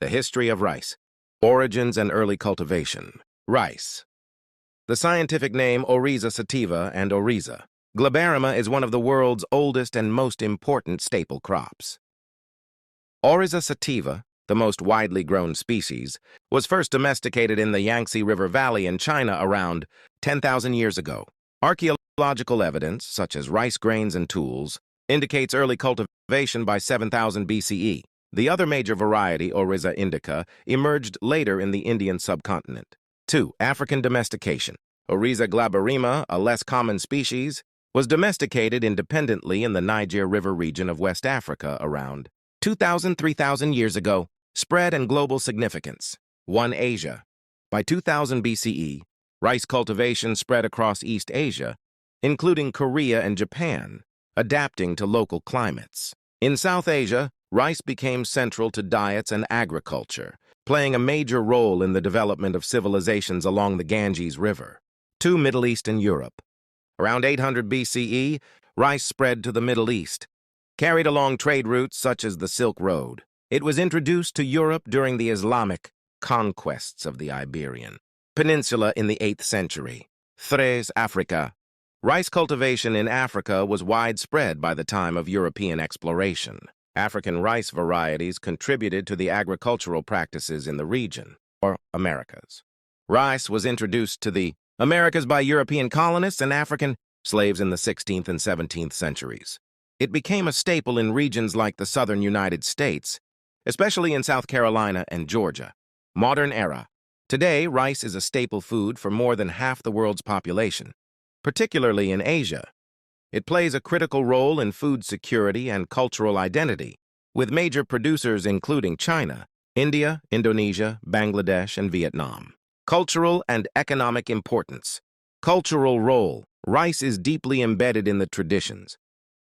The history of rice. Origins and early cultivation. Rice. The scientific name Oryza sativa and Oryza glaberrima is one of the world's oldest and most important staple crops. Oryza sativa, the most widely grown species, was first domesticated in the Yangtze River Valley in China around 10,000 years ago. Archaeological evidence, such as rice grains and tools, indicates early cultivation by 7000 BCE. The other major variety, Oryza indica, emerged later in the Indian subcontinent. 2. African domestication. Oryza glaberrima, a less common species, was domesticated independently in the Niger River region of West Africa around 2,000–3,000 years ago. Spread and global significance. 1. Asia. By 2000 BCE, rice cultivation spread across East Asia, including Korea and Japan, adapting to local climates. In South Asia, rice became central to diets and agriculture, playing a major role in the development of civilizations along the Ganges River. 2. Middle East and Europe. Around 800 BCE, rice spread to the Middle East, carried along trade routes such as the Silk Road. It was introduced to Europe during the Islamic conquests of the Iberian Peninsula in the 8th century. 3. Africa. Rice cultivation in Africa was widespread by the time of European exploration. African rice varieties contributed to the agricultural practices in the region, or Americas. Rice was introduced to the Americas by European colonists and African slaves in the 16th and 17th centuries. It became a staple in regions like the southern United States, especially in South Carolina and Georgia. Modern era. Today, rice is a staple food for more than half the world's population, particularly in Asia. It plays a critical role in food security and cultural identity, with major producers including China, India, Indonesia, Bangladesh, and Vietnam. Cultural and economic importance. Cultural role. Rice is deeply embedded in the traditions,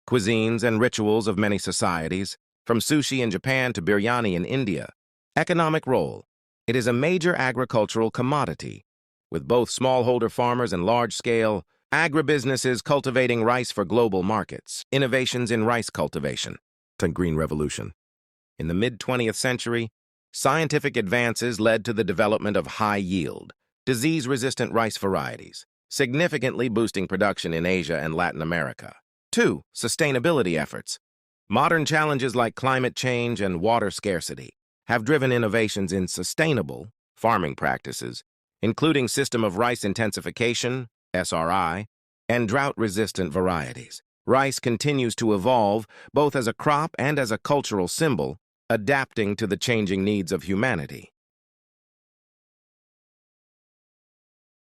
cuisines, and rituals of many societies, from sushi in Japan to biryani in India. Economic role. It is a major agricultural commodity, with both smallholder farmers and large-scale agribusinesses cultivating rice for global markets. Innovations in rice cultivation. The Green Revolution. In the mid-20th century, scientific advances led to the development of high-yield, disease-resistant rice varieties, significantly boosting production in Asia and Latin America. 2. Sustainability efforts. Modern challenges like climate change and water scarcity have driven innovations in sustainable farming practices, including system of rice intensification, SRI, and drought-resistant varieties. Rice continues to evolve both as a crop and as a cultural symbol, adapting to the changing needs of humanity.